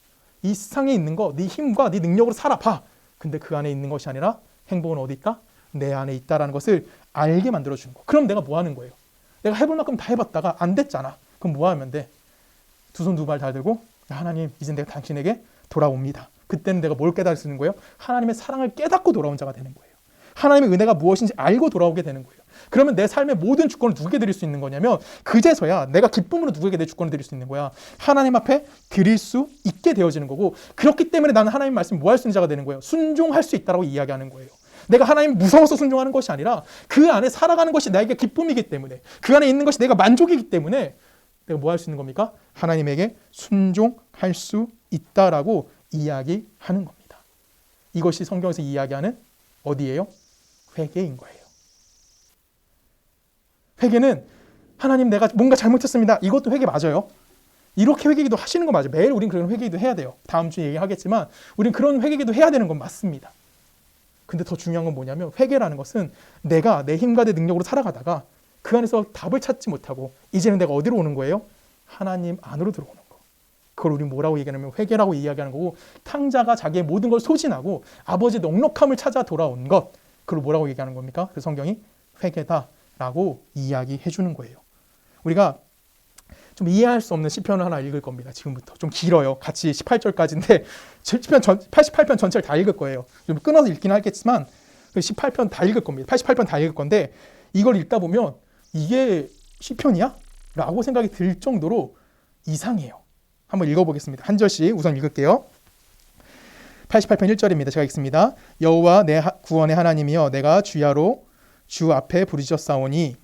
이 세상에 있는 거, 네 힘과 네 능력으로 살아봐. 근데 그 안에 있는 것이 아니라 행복은 어디 있다? 내 안에 있다라는 것을 알게 만들어주는 거. 그럼 내가 뭐 하는 거예요? 내가 해볼 만큼 다 해봤다가 안 됐잖아. 그럼 뭐 하면 돼? 두 손 두 발 다 들고 하나님, 이젠 내가 당신에게 돌아옵니다. 그때는 내가 뭘 깨달을 수 있는 거예요? 하나님의 사랑을 깨닫고 돌아온 자가 되는 거예요. 하나님의 은혜가 무엇인지 알고 돌아오게 되는 거예요. 그러면 내 삶의 모든 주권을 누구에게 드릴 수 있는 거냐면 그제서야 내가 기쁨으로 누구에게 내 주권을 드릴 수 있는 거야. 하나님 앞에 드릴 수 있게 되어지는 거고 그렇기 때문에 나는 하나님 말씀 뭐 할 수 있는 자가 되는 거예요. 순종할 수 있다라고 이야기하는 거예요. 내가 하나님 무서워서 순종하는 것이 아니라 그 안에 살아가는 것이 나에게 기쁨이기 때문에 그 안에 있는 것이 내가 만족이기 때문에 내가 뭐 할 수 있는 겁니까? 하나님에게 순종할 수 있다라고 이야기하는 겁니다. 이것이 성경에서 이야기하는 어디예요? 회개인 거예요. 회개는 하나님 내가 뭔가 잘못했습니다. 이것도 회개 맞아요. 이렇게 회개기도 하시는 거 맞아요. 매일 우린 그런 회개기도 해야 돼요. 다음 주에 얘기하겠지만 우린 그런 회개기도 해야 되는 건 맞습니다. 근데 더 중요한 건 뭐냐면 회개라는 것은 내가 내 힘과 내 능력으로 살아가다가 그 안에서 답을 찾지 못하고 이제는 내가 어디로 오는 거예요? 하나님 안으로 들어오는 거. 그걸 우리 뭐라고 얘기하냐면 회개라고 이야기하는 거고 탕자가 자기의 모든 걸 소진하고 아버지의 넉넉함을 찾아 돌아온 것. 그걸 뭐라고 얘기하는 겁니까? 그 성경이 회개다라고 이야기해 주는 거예요. 우리가 좀 이해할 수 없는 시편을 하나 읽을 겁니다. 지금부터. 좀 길어요. 같이 18절까지인데 88편 전체를 다 읽을 거예요. 좀 끊어서 읽긴 하겠지만 18편 다 읽을 겁니다. 88편 다 읽을 건데 이걸 읽다 보면 이게 시편이야? 라고 생각이 들 정도로 이상해요. 한번 읽어보겠습니다. 한 절씩 우선 읽을게요. 88편 1절입니다. 제가 읽습니다. 여호와 내 구원의 하나님이여 내가 주야로 주 앞에 부르짖었사오니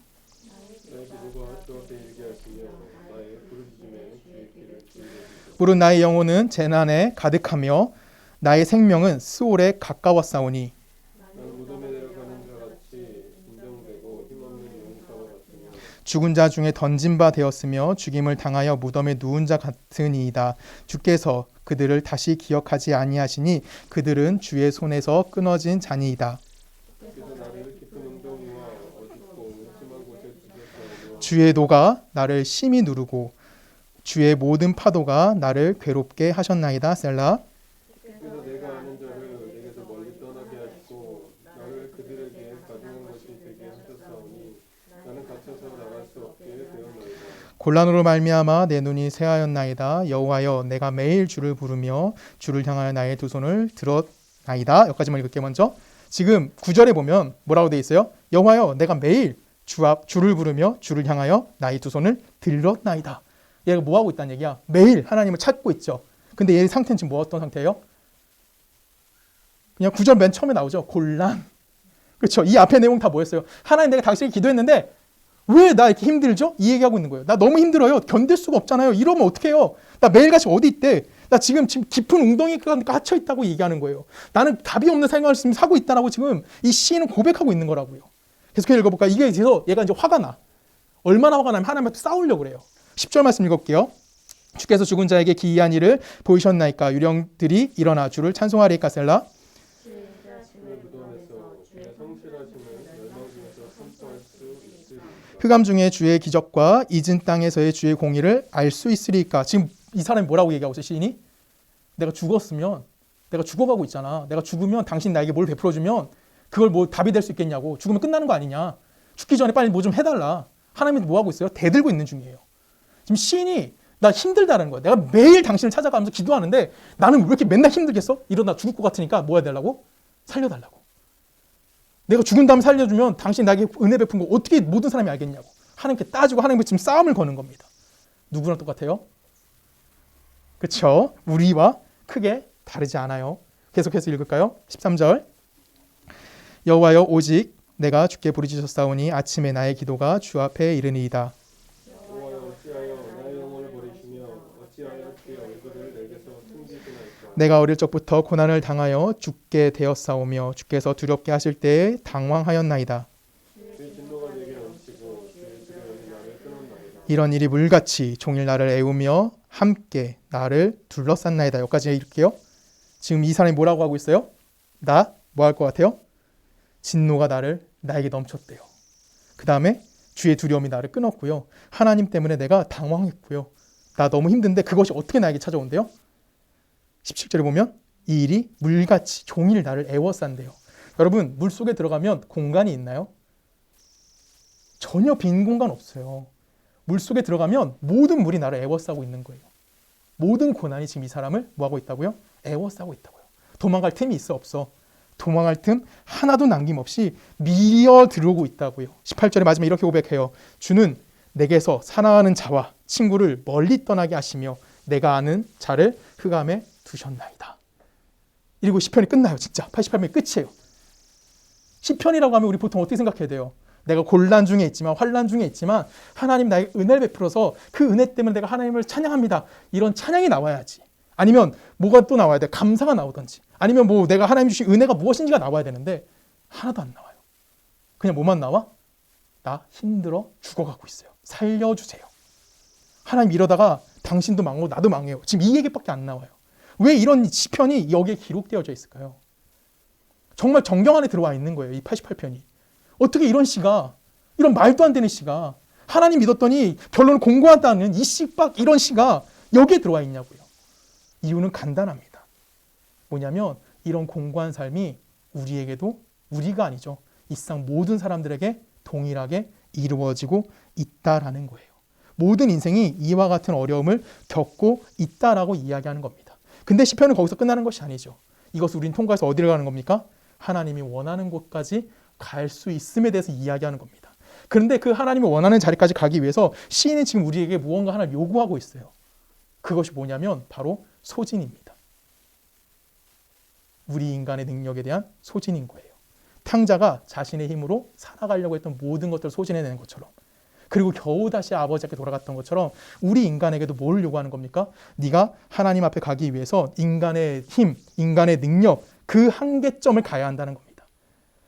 나의 기도가 주 앞에 이르게 하시며 나의 부르짖음에 주의 귀를 기울여 주소서. 물은 나의 영혼은 재난에 가득하며 나의 생명은 스올에 가까웠사오니 나는 무덤에 내려가는 자 같이 빈병되고 힘없는 용사와 같으며 죽은 자 중에 던진 바 되었으며 죽임을 당하여 무덤에 누운 자 같으니이다. 주께서 그들을 다시 기억하지 아니하시니 그들은 주의 손에서 끊어진 자니이다. 그래서 나를 깊은 웅덩이와 어둡고 음침한 곳에 두셨사오며 주의 노가 나를 심히 누르고 주의 모든 파도가 나를 괴롭게 하셨나이다. 셀라. 그래서 내가 아는 자를 내게서 멀리 떠나게 하시고 나를 그들에게 가증한 것이 되게 하셨사오니 나는 갇혀서 나갈 수 없게 되었나이다. 곤란으로 말미암아 내 눈이 새하였나이다. 여호와여 내가 매일 주를 부르며 주를 향하여 나의 두 손을 들었나이다. 여기까지만 읽을게요. 먼저 지금 9절에 보면 뭐라고 돼 있어요? 여호와여 내가 매일 주를 부르며 주를 향하여 나의 두 손을 들었나이다. 얘가 뭐 하고 있다는 얘기야? 매일 하나님을 찾고 있죠. 근데 얘의 상태는 지금 뭐 어떤 상태예요? 그냥 9절 맨 처음에 나오죠. 곤란. 그렇죠. 이 앞에 내용 다 뭐였어요? 하나님 내가 당신에게 기도했는데 왜 나 이렇게 힘들죠? 이 얘기하고 있는 거예요. 나 너무 힘들어요. 견딜 수가 없잖아요. 이러면 어떡해요? 나 매일같이 어디 있대? 나 지금 깊은 웅덩이에 갇혀 있다고 얘기하는 거예요. 나는 답이 없는 생활을 지금 사고 있다라고 지금 이 시인은 고백하고 있는 거라고요. 계속해서 읽어볼까? 이게 있어서 얘가 이제 화가 나. 얼마나 화가 나면 하나님한테 싸우려고 그래요. 10절 말씀 읽을게요. 주께서 죽은 자에게 기이한 일을 보이셨나이까? 유령들이 일어나 주를 찬송하리까? 셀라. 주의 무덤에서 주의 성실하심을 멸망 중에서 선포할 수 있으리까. 흑암 중에 주의 기적과 잊은 땅에서의 주의 공의를 알 수 있으리까? 지금 이 사람이 뭐라고 얘기하고 있어요? 시인이? 내가 죽었으면 내가 죽어가고 있잖아. 내가 죽으면 당신 나에게 뭘 베풀어주면 그걸 뭐 답이 될 수 있겠냐고. 죽으면 끝나는 거 아니냐. 죽기 전에 빨리 뭐 좀 해달라. 하나님이 뭐 하고 있어요? 대들고 있는 중이에요. 지금 시인이 나 힘들다는 거야. 내가 매일 당신을 찾아가면서 기도하는데 나는 왜 이렇게 맨날 힘들겠어? 이러다 죽을 것 같으니까 뭐 해야 되려고? 살려달라고. 내가 죽은 다음에 살려주면 당신 나에게 은혜 베푼 거 어떻게 모든 사람이 알겠냐고. 하나님께 따지고 하나님과 지금 싸움을 거는 겁니다. 누구랑 똑같아요? 그렇죠? 우리와 크게 다르지 않아요. 계속해서 읽을까요? 13절. 여호와여 오직 내가 주께 부르짖었사오니 아침에 나의 기도가 주 앞에 이르니이다. 여호와여 어찌하여 나의 영혼을 버리시며 어찌하여 주의 얼굴을 내게서 숨기시나이까. 내가 어릴 적부터 고난을 당하여 죽게 되었사오며 주께서 두렵게 하실 때에 당황하였나이다. 주의 진노가 내게 넘치고 주의 주령이 나를 끊었나이다. 이런 일이 물같이 종일 나를 애우며 함께 나를 둘러쌌나이다. 여기까지 읽을게요. 지금 이 사람이 뭐라고 하고 있어요? 나 뭐 할 것 같아요? 진노가 나에게 넘쳤대요. 그 다음에 주의 두려움이 나를 끊었고요. 하나님 때문에 내가 당황했고요. 나 너무 힘든데 그것이 어떻게 나에게 찾아온대요? 17절에 보면 이 일이 물같이 종일 나를 애워싼대요. 여러분 물속에 들어가면 공간이 있나요? 전혀 빈 공간 없어요. 물속에 들어가면 모든 물이 나를 애워싸고 있는 거예요. 모든 고난이 지금 이 사람을 뭐하고 있다고요? 애워싸고 있다고요. 도망갈 틈이 있어 없어? 도망갈 틈 하나도 남김없이 밀려 들어오고 있다고요. 18절에 마지막에 이렇게 고백해요. 주는 내게서 사랑하는 자와 친구를 멀리 떠나게 하시며 내가 아는 자를 흑암에 두셨나이다. 이리고 시편이 끝나요. 진짜 88편이 끝이에요. 시편이라고 하면 우리 보통 어떻게 생각해야 돼요? 내가 곤란 중에 있지만 환난 중에 있지만 하나님 나에게 은혜를 베풀어서 그 은혜 때문에 내가 하나님을 찬양합니다. 이런 찬양이 나와야지. 아니면 뭐가 또 나와야 돼? 감사가 나오든지. 아니면 뭐 내가 하나님 주신 은혜가 무엇인지가 나와야 되는데 하나도 안 나와요. 그냥 뭐만 나와? 나 힘들어 죽어가고 있어요. 살려주세요. 하나님 이러다가 당신도 망하고 나도 망해요. 지금 이 얘기밖에 안 나와요. 왜 이런 시편이 여기에 기록되어져 있을까요? 정말 정경 안에 들어와 있는 거예요. 이 88편이. 어떻게 이런 시가, 이런 말도 안 되는 시가, 하나님 믿었더니 결론은 공고하다는 이 시박 이런 시가 여기에 들어와 있냐고요. 이유는 간단합니다. 뭐냐면 이런 공고한 삶이 우리에게도, 우리가 아니죠. 이 세상 모든 사람들에게 동일하게 이루어지고 있다라는 거예요. 모든 인생이 이와 같은 어려움을 겪고 있다라고 이야기하는 겁니다. 근데 시편은 거기서 끝나는 것이 아니죠. 이것을 우리는 통과해서 어디를 가는 겁니까? 하나님이 원하는 곳까지 갈 수 있음에 대해서 이야기하는 겁니다. 그런데 그 하나님이 원하는 자리까지 가기 위해서 시인은 지금 우리에게 무언가 하나를 요구하고 있어요. 그것이 뭐냐면 바로 소진입니다. 우리 인간의 능력에 대한 소진인 거예요. 탕자가 자신의 힘으로 살아가려고 했던 모든 것들을 소진해내는 것처럼, 그리고 겨우 다시 아버지께 돌아갔던 것처럼 우리 인간에게도 뭘 요구하는 겁니까? 네가 하나님 앞에 가기 위해서 인간의 힘, 인간의 능력, 그 한계점을 가야 한다는 겁니다.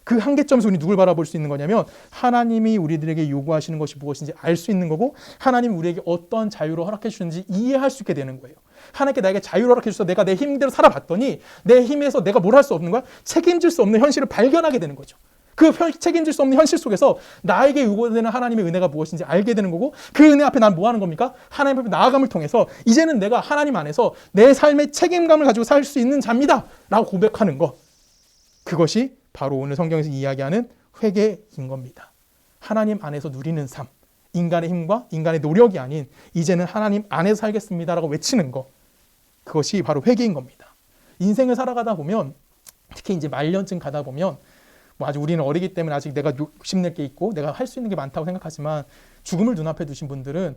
그 한계점에서 우리 누굴 바라볼 수 있는 거냐면 하나님이 우리들에게 요구하시는 것이 무엇인지 알 수 있는 거고, 하나님이 우리에게 어떤 자유를 허락해 주는지 이해할 수 있게 되는 거예요. 하나님께 나에게 자유를 허락해 주셔서 내가 내 힘대로 살아봤더니 내 힘에서 내가 뭘 할 수 없는 거야? 책임질 수 없는 현실을 발견하게 되는 거죠. 그 책임질 수 없는 현실 속에서 나에게 요구되는 하나님의 은혜가 무엇인지 알게 되는 거고, 그 은혜 앞에 난 뭐 하는 겁니까? 하나님 앞에 나아감을 통해서 이제는 내가 하나님 안에서 내 삶의 책임감을 가지고 살 수 있는 자입니다 라고 고백하는 것, 그것이 바로 오늘 성경에서 이야기하는 회개인 겁니다. 하나님 안에서 누리는 삶, 인간의 힘과 인간의 노력이 아닌 이제는 하나님 안에서 살겠습니다라고 외치는 것, 그것이 바로 회개인 겁니다. 인생을 살아가다 보면, 특히 이제 말년쯤 가다 보면, 뭐 아직 우리는 어리기 때문에 아직 내가 욕심낼 게 있고 내가 할 수 있는 게 많다고 생각하지만, 죽음을 눈앞에 두신 분들은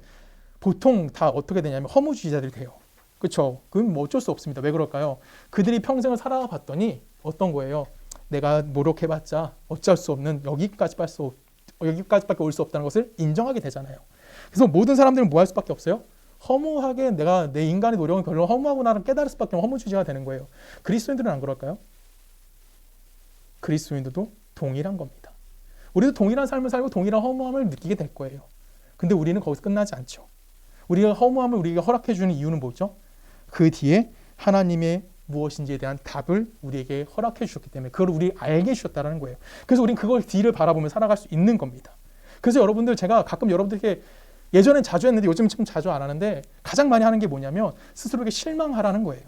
보통 다 어떻게 되냐면 허무주의자들이 돼요. 그렇죠? 그건 뭐 어쩔 수 없습니다. 왜 그럴까요? 그들이 평생을 살아봤더니 어떤 거예요? 내가 노력해봤자 어쩔 수 없는 여기까지밖에 올 수 없다는 것을 인정하게 되잖아요. 그래서 모든 사람들은 뭐 할 수밖에 없어요? 허무하게 내가 내 인간의 노력은 별로 허무하구나를 깨달을 수밖에 없는 허무주의자가 되는 거예요. 그리스도인들은 안 그럴까요? 그리스도인들도 동일한 겁니다. 우리도 동일한 삶을 살고 동일한 허무함을 느끼게 될 거예요. 근데 우리는 거기서 끝나지 않죠. 우리가 허무함을 우리에게 허락해 주는 이유는 뭐죠? 그 뒤에 하나님의 무엇인지에 대한 답을 우리에게 허락해 주셨기 때문에, 그걸 우리 알게 해주셨다는 거예요. 그래서 우리는 그걸 뒤를 바라보며 살아갈 수 있는 겁니다. 그래서 여러분들, 제가 가끔 여러분들에게, 예전엔 자주 했는데 요즘 좀 자주 안 하는데, 가장 많이 하는 게 뭐냐면 스스로에게 실망하라는 거예요.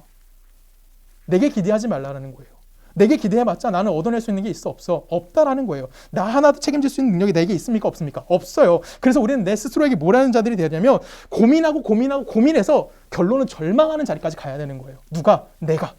내게 기대하지 말라는 거예요. 내게 기대해봤자 나는 얻어낼 수 있는 게 있어 없어? 없다라는 거예요. 나 하나도 책임질 수 있는 능력이 내게 있습니까? 없습니까? 없어요. 그래서 우리는 내 스스로에게 뭐라는 자들이 되냐면 고민해서 결론은 절망하는 자리까지 가야 되는 거예요. 누가? 내가.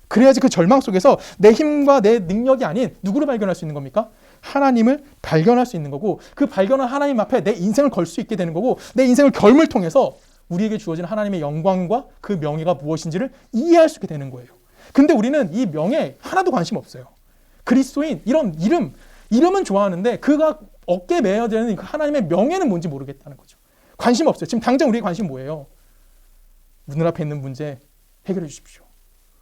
그래야지 그 절망 속에서 내 힘과 내 능력이 아닌 누구를 발견할 수 있는 겁니까? 하나님을 발견할 수 있는 거고, 그 발견한 하나님 앞에 내 인생을 걸 수 있게 되는 거고, 내 인생을 결을 통해서 우리에게 주어진 하나님의 영광과 그 명예가 무엇인지를 이해할 수 있게 되는 거예요. 근데 우리는 이 명예 하나도 관심 없어요. 그리스도인, 이런 이름은 좋아하는데 그가 어깨에 매어야 되는 하나님의 명예는 뭔지 모르겠다는 거죠. 관심 없어요. 지금 당장 우리의 관심 뭐예요? 눈앞에 있는 문제 해결해 주십시오.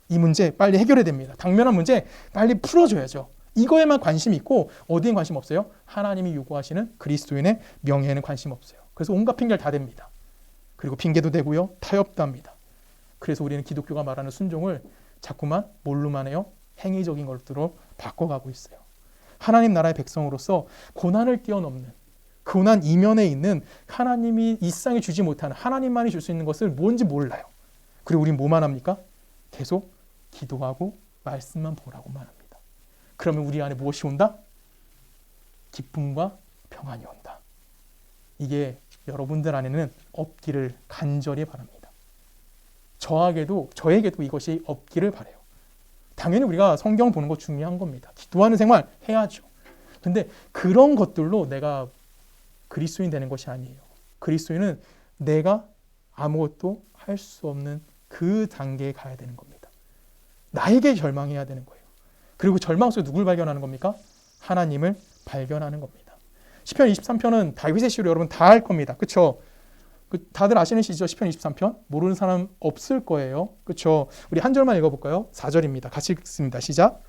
이 문제 빨리 해결해야 됩니다. 당면한 문제 빨리 풀어줘야죠. 이거에만 관심이 있고 어디엔 관심 없어요? 하나님이 요구하시는 그리스도인의 명예에는 관심 없어요. 그래서 온갖 핑계를 다 댑니다. 그리고 핑계도 대고요, 타협도 합니다. 그래서 우리는 기독교가 말하는 순종을 자꾸만 뭘로만 해요? 행위적인 것들로 바꿔가고 있어요. 하나님 나라의 백성으로서 고난을 뛰어넘는, 고난 이면에 있는 하나님이 이 세상에 주지 못하는, 하나님만이 줄 수 있는 것을 뭔지 몰라요. 그리고 우린 뭐만 합니까? 계속 기도하고 말씀만 보라고만 합니다. 그러면 우리 안에 무엇이 온다? 기쁨과 평안이 온다. 이게 여러분들 안에는 없기를 간절히 바랍니다. 저에게도 이것이 없기를 바라요. 당연히 우리가 성경 보는 거 중요한 겁니다. 기도하는 생활 해야죠. 근데 그런 것들로 내가 그리스도인 되는 것이 아니에요. 그리스도인은 내가 아무것도 할 수 없는 그 단계에 가야 되는 겁니다. 나에게 절망해야 되는 거예요. 그리고 절망 속에 누굴 발견하는 겁니까? 하나님을 발견하는 겁니다. 시편 23편은 다윗의 시로 여러분 다 알 겁니다. 그렇죠? 다들 아시는 시죠? 시편 23편? 모르는 사람 없을 거예요. 그렇죠? 우리 한 절만 읽어볼까요? 4절입니다. 같이 읽습니다. 시작.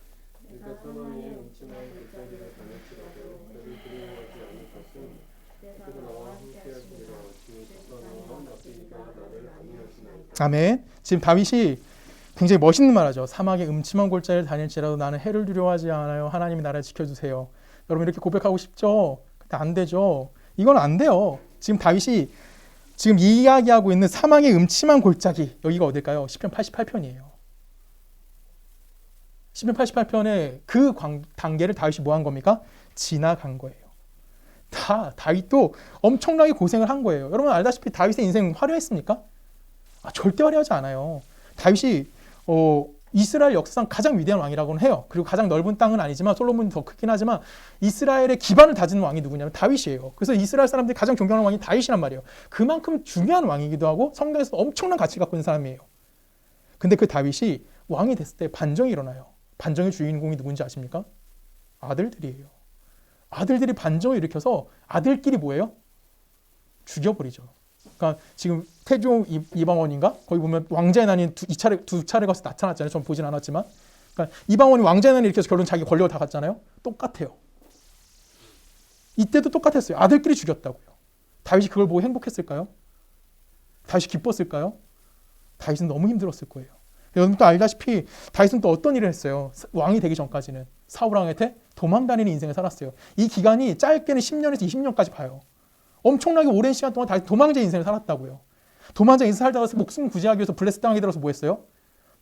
네가 사망의 음침한 골짜기를 다녔지라도 너를 두려워하지 않을 것은 그가 나와 함께하시리라. 주의 뜻과 너와 나쁘니까 나를 안위하시나이다. 아멘. 지금 다윗이 굉장히 멋있는 말하죠. 사막의 음침한 골짜기를 다닐지라도 나는 해를 두려워하지 않아요. 하나님이 나를 지켜주세요. 여러분 이렇게 고백하고 싶죠? 근데 안 되죠. 이건 안 돼요. 지금 다윗이 지금 이야기하고 있는 사망의 음침한 골짜기, 여기가 어딜까요? 시편 88편이에요. 시편 88편의 그 단계를 다윗이 뭐 한 겁니까? 지나간 거예요. 다윗도 엄청나게 고생을 한 거예요. 여러분 알다시피 다윗의 인생 화려했습니까? 절대 화려하지 않아요. 다윗이 이스라엘 역사상 가장 위대한 왕이라고는 해요. 그리고 가장 넓은 땅은 아니지만 솔로몬이 더 크긴 하지만 이스라엘의 기반을 다진 왕이 누구냐면 다윗이에요. 그래서 이스라엘 사람들이 가장 존경하는 왕이 다윗이란 말이에요. 그만큼 중요한 왕이기도 하고 성경에서 엄청난 가치 갖고 있는 사람이에요. 근데 그 다윗이 왕이 됐을 때 반정이 일어나요. 반정의 주인공이 누군지 아십니까? 아들들이에요. 아들들이 반정을 일으켜서 아들끼리 뭐예요? 죽여버리죠. 그러니까 지금 태종 이방원인가? 거기 보면 왕자의 난이 두 차례 가서 나타났잖아요. 전 보진 않았지만. 그러니까 이방원이 왕자의 난을 일으켜서 결론 자기 권력을 다 갖잖아요. 똑같아요. 이때도 똑같았어요. 아들끼리 죽였다고요. 다윗이 그걸 보고 행복했을까요? 다윗이 기뻤을까요? 다윗은 너무 힘들었을 거예요. 여러분도 알다시피 다윗은 또 어떤 일을 했어요. 왕이 되기 전까지는 사울 왕한테 도망다니는 인생을 살았어요. 이 기간이 짧게는 10년에서 20년까지 봐요. 엄청나게 오랜 시간 동안 다윗 도망자 인생을 살았다고요. 도망자 인생 살다가 목숨 구제하기 위해서 블레셋 땅에 들어서 뭐 했어요?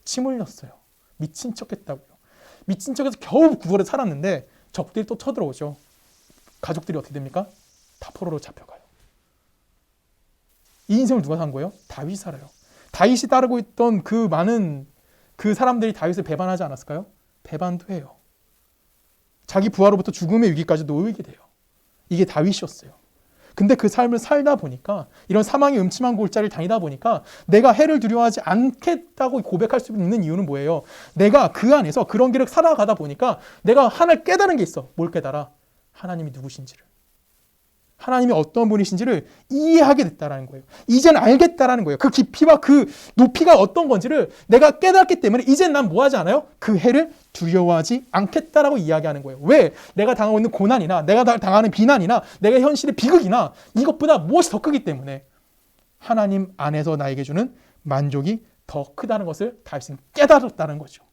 침 흘렸어요. 미친 척 했다고요. 미친 척해서 겨우 구걸에 살았는데 적들이 또 쳐들어오죠. 가족들이 어떻게 됩니까? 다 포로로 잡혀가요. 이 인생을 누가 산 거예요? 다윗이 살아요. 다윗이 따르고 있던 그 많은 그 사람들이 다윗을 배반하지 않았을까요? 배반도 해요. 자기 부하로부터 죽음의 위기까지 놓이게 돼요. 이게 다윗이었어요. 근데 그 삶을 살다 보니까 이런 사망의 음침한 골짜기를 다니다 보니까 내가 해를 두려워하지 않겠다고 고백할 수 있는 이유는 뭐예요? 내가 그 안에서 그런 길을 살아가다 보니까 내가 하나를 깨달은 게 있어. 뭘 깨달아? 하나님이 누구신지를. 하나님이 어떤 분이신지를 이해하게 됐다라는 거예요. 이젠 알겠다라는 거예요. 그 깊이와 그 높이가 어떤 건지를 내가 깨달았기 때문에 이젠 난 뭐 하지 않아요? 그 해를 두려워하지 않겠다라고 이야기하는 거예요. 왜? 내가 당하고 있는 고난이나 내가 당하는 비난이나 내가 현실의 비극이나 이것보다 무엇이 더 크기 때문에 하나님 안에서 나에게 주는 만족이 더 크다는 것을 다윗은 깨달았다는 거죠.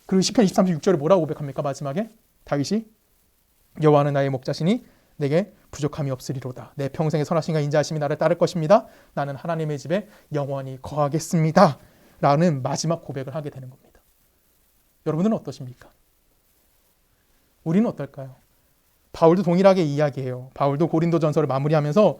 그리고 시편 23편 6절에 뭐라고 고백합니까? 마지막에 다윗이 여호와는 나의 목자시니 내게 부족함이 없으리로다. 내 평생의 선하심과 인자하심이 나를 따를 것입니다. 나는 하나님의 집에 영원히 거하겠습니다. 라는 마지막 고백을 하게 되는 겁니다. 여러분은 어떠십니까? 우리는 어떨까요? 바울도 동일하게 이야기해요. 바울도 고린도 전서를 마무리하면서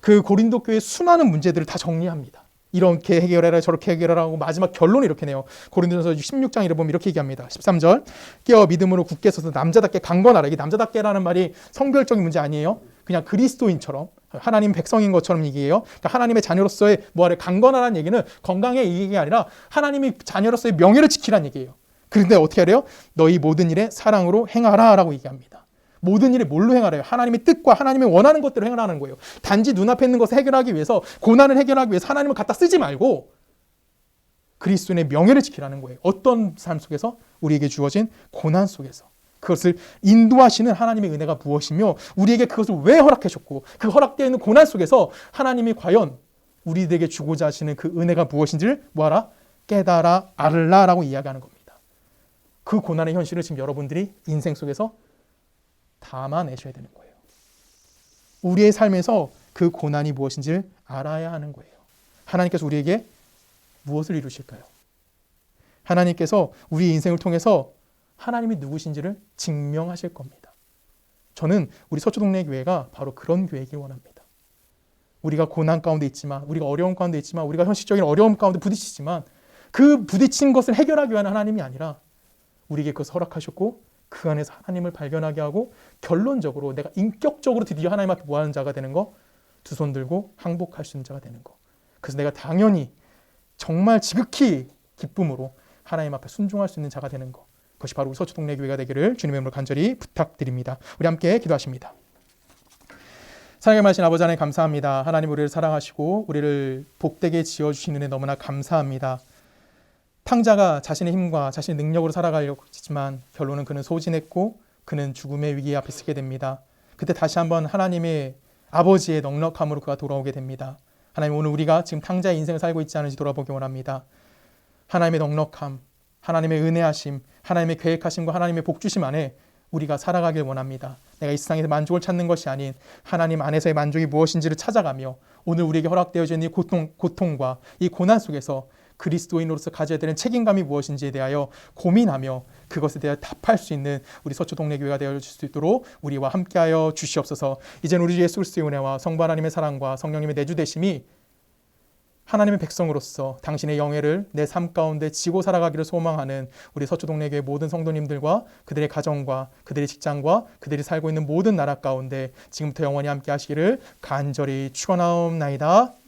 그 고린도 교회의 수많은 문제들을 다 정리합니다. 이렇게 해결해라 저렇게 해결하라 하고 마지막 결론을 이렇게 내요. 고린도전서 16장 보면 이렇게 얘기합니다. 13절 깨어 믿음으로 굳게 서서 남자답게 강건하라. 이게 남자답게라는 말이 성별적인 문제 아니에요. 그냥 그리스도인처럼 하나님 백성인 것처럼 얘기해요. 그러니까 하나님의 자녀로서의 뭐하래 강건하라는 얘기는 건강의 얘기가 아니라 하나님의 자녀로서의 명예를 지키라는 얘기예요. 그런데 어떻게 하래요? 너희 모든 일에 사랑으로 행하라 라고 얘기합니다. 모든 일을 뭘로 행하래요? 하나님의 뜻과 하나님의 원하는 것대로 행하라는 거예요. 단지 눈앞에 있는 것을 해결하기 위해서 고난을 해결하기 위해서 하나님을 갖다 쓰지 말고 그리스도인의 명예를 지키라는 거예요. 어떤 삶 속에서? 우리에게 주어진 고난 속에서. 그것을 인도하시는 하나님의 은혜가 무엇이며 우리에게 그것을 왜 허락하셨고 그 허락되어 있는 고난 속에서 하나님이 과연 우리에게 주고자 하시는 그 은혜가 무엇인지를 뭐하라? 깨달아 알라라고 이야기하는 겁니다. 그 고난의 현실을 지금 여러분들이 인생 속에서 담아내셔야 되는 거예요. 우리의 삶에서 그 고난이 무엇인지를 알아야 하는 거예요. 하나님께서 우리에게 무엇을 이루실까요? 하나님께서 우리 인생을 통해서 하나님이 누구신지를 증명하실 겁니다. 저는 우리 서초동네 교회가 바로 그런 교회이길 원합니다. 우리가 고난 가운데 있지만, 우리가 어려움 가운데 있지만, 우리가 현실적인 어려움 가운데 부딪히지만 그 부딪힌 것을 해결하기 위한 하나님이 아니라 우리에게 그것을 허락하셨고 그 안에서 하나님을 발견하게 하고 결론적으로 내가 인격적으로 드디어 하나님 앞에 뭐하는 자가 되는 거? 두 손 들고 항복할 수 있는 자가 되는 거. 그래서 내가 당연히 정말 지극히 기쁨으로 하나님 앞에 순종할 수 있는 자가 되는 거. 그것이 바로 우리 서초동네 교회가 되기를 주님의 이름으로 간절히 부탁드립니다. 우리 함께 기도하십니다. 사랑의 말씀 아버지 하나님 감사합니다. 하나님 우리를 사랑하시고 우리를 복되게 지어주신 은혜 너무나 감사합니다. 탕자가 자신의 힘과 자신의 능력으로 살아가려고 했지만 결론은 그는 소진했고 그는 죽음의 위기 앞에 서게 됩니다. 그때 다시 한번 하나님의 아버지의 넉넉함으로 그가 돌아오게 됩니다. 하나님 오늘 우리가 지금 탕자의 인생을 살고 있지 않은지 돌아보기 원합니다. 하나님의 넉넉함, 하나님의 은혜하심, 하나님의 계획하심과 하나님의 복주심 안에 우리가 살아가길 원합니다. 내가 이 세상에서 만족을 찾는 것이 아닌 하나님 안에서의 만족이 무엇인지를 찾아가며 오늘 우리에게 허락되어진 이 고통과 이 고난 속에서 그리스도인으로서 가져야 되는 책임감이 무엇인지에 대하여 고민하며 그것에 대해 답할 수 있는 우리 서초 동네교회가 되어 줄 수 있도록 우리와 함께하여 주시옵소서. 이제는 우리 주 예수 그리스도의 은혜와 성부 하나님의 사랑과 성령님의 내주되심이 하나님의 백성으로서 당신의 영예를 내 삶 가운데 지고 살아가기를 소망하는 우리 서초동네교회 모든 성도님들과 그들의 가정과 그들의 직장과 그들이 살고 있는 모든 나라 가운데 지금부터 영원히 함께 하시기를 간절히 축원하옵나이다.